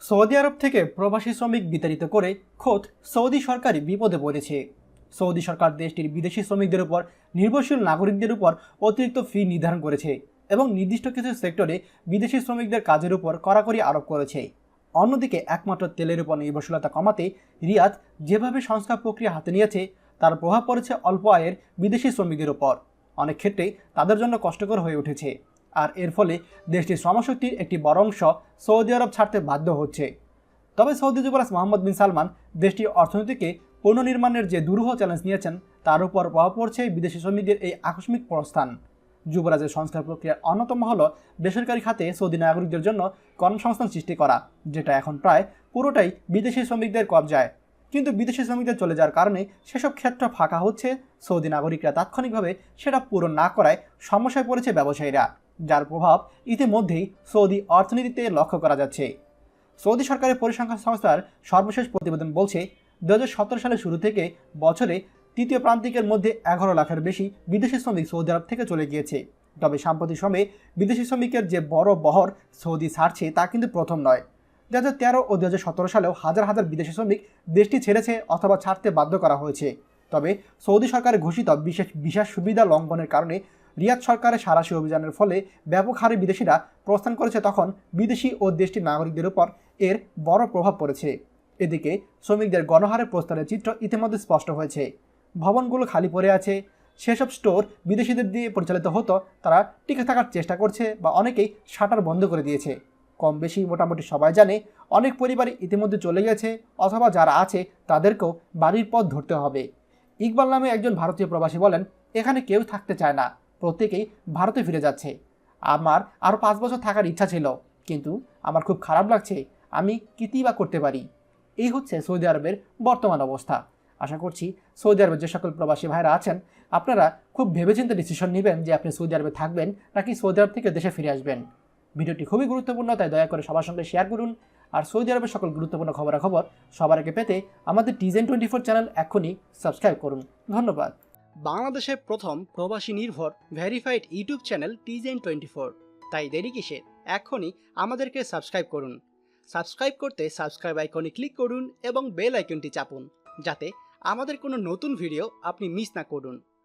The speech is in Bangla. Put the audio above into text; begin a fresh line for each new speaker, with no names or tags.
সৌদি আরব থেকে প্রবাসী শ্রমিক বিতাড়িত করে খোদ সৌদি সরকারই বিপদে পড়েছে। সৌদি সরকার দেশটির বিদেশি শ্রমিকদের উপর নির্ভরশীল নাগরিকদের উপর অতিরিক্ত ফি নির্ধারণ করেছে এবং নির্দিষ্ট কিছু সেক্টরে বিদেশি শ্রমিকদের কাজের উপর কড়াকড়ি আরোপ করেছে। অন্যদিকে একমাত্র তেলের উপর নির্ভরশীলতা কমাতে রিয়াদ যেভাবে সংস্কার প্রক্রিয়া হাতে নিয়েছে তার প্রভাব পড়েছে অল্প আয়ের বিদেশি শ্রমিকদের উপর। অনেক ক্ষেত্রে তাদের জন্য কষ্টকর হয়ে উঠেছে, আর এর ফলে দেশটির শ্রমশক্তির একটি বড় অংশ সৌদি আরব ছাড়তে বাধ্য হচ্ছে। তবে সৌদি যুবরাজ মোহাম্মদ বিন সালমান দেশটির অর্থনীতিকে পুনর্নির্মাণের যে দুরূহ চ্যালেঞ্জ নিয়েছেন তার উপর প্রভাব পড়ছে বিদেশি শ্রমিকদের এই আকস্মিক প্রস্থান। যুবরাজের সংস্কার প্রক্রিয়ার অন্যতম হল বেসরকারি খাতে সৌদি নাগরিকদের জন্য কর্মসংস্থান সৃষ্টি করা, যেটা এখন প্রায় পুরোটাই বিদেশি শ্রমিকদের কবজায়। কিন্তু বিদেশি শ্রমিকদের চলে যাওয়ার কারণে সেসব ক্ষেত্র ফাঁকা হচ্ছে। সৌদি নাগরিকরা তাৎক্ষণিকভাবে সেটা পূরণ না করায় সমস্যায় পড়েছে ব্যবসায়ীরা, যার প্রভাব ইতিমধ্যেই সৌদি অর্থনীতিতে লক্ষ্য করা যাচ্ছে। সৌদি সরকারের পরিসংখ্যান সংস্থার সর্বশেষ প্রতিবেদন বলছে 2017 সালের শুরু থেকে বছরে তৃতীয় প্রান্তিকের মধ্যে 11 লাখের বেশি বিদেশি শ্রমিক সৌদি আরব থেকে চলে গিয়েছে। তবে সাম্প্রতিক সময়ে বিদেশি শ্রমিকের যে বড় বহর সৌদি ছাড়ছে তা কিন্তু প্রথম নয়। 2013 ও 2017 সালেও হাজার হাজার বিদেশি শ্রমিক দেশটি ছেড়েছে অথবা ছাড়তে বাধ্য করা হয়েছে। তবে সৌদি সরকারের ঘোষিত বিশেষ ভিসা সুবিধা লঙ্ঘনের কারণে রিয়াদ সরকারের সাঁড়াশি অভিযানের ফলে ব্যাপক হারে বিদেশিরা প্রস্থান করেছে, তখন বিদেশি ও দেশটির নাগরিকদের উপর এর বড় প্রভাব পড়েছে। এদিকে শ্রমিকদের গণহারে প্রস্থানের চিত্র ইতিমধ্যে স্পষ্ট হয়েছে। ভবনগুলো খালি পড়ে আছে, সেসব স্টোর বিদেশিদের দিয়ে পরিচালিত হতো, তারা টিকে থাকার চেষ্টা করছে বা অনেকেই শাটার বন্ধ করে দিয়েছে। কম বেশি মোটামুটি সবাই জানে অনেক পরিবারই ইতিমধ্যে চলে গেছে, অথবা যারা আছে তাদেরকেও বাড়ির পথ ধরতে হবে। ইকবাল নামে একজন ভারতীয় প্রবাসী বলেন, এখানে কেউ থাকতে চায় না, প্রত্যেকেই ভারতে ফিরে যাচ্ছে। আমার আরও 5 বছর থাকার ইচ্ছা ছিল, কিন্তু আমার খুব খারাপ লাগছে, আমি কিতেই বা করতে পারি। এই হচ্ছে সৌদি আরবের বর্তমান অবস্থা। আশা করছি সৌদি আরবের যে সকল প্রবাসী ভাইরা আছেন আপনারা খুব ভেবেচিন্তে ডিসিশন নেবেন যে আপনি সৌদি আরবে থাকবেন নাকি সৌদি আরব থেকে দেশে ফিরে আসবেন। ভিডিওটি খুবই গুরুত্বপূর্ণ, তাই দয়া করে সবার সঙ্গে শেয়ার করুন। আর সৌদি আরবের সকল গুরুত্বপূর্ণ খবরাখবর সবার আগে পেতে আমাদের TZN24 চ্যানেল এখনই সাবস্ক্রাইব করুন। ধন্যবাদ।
বাংলাদেশের প্রথম প্রবাসী নির্ভর ভেরিফাইড ইউটিউব চ্যানেল TZN24, তাই দেরি কিসের, এখনই আমাদেরকে সাবস্ক্রাইব করুন। সাবস্ক্রাইব করতে সাবস্ক্রাইব আইকনে ক্লিক করুন এবং বেল আইকনটি চাপুন, যাতে আমাদের কোনো নতুন ভিডিও আপনি মিস না করুন।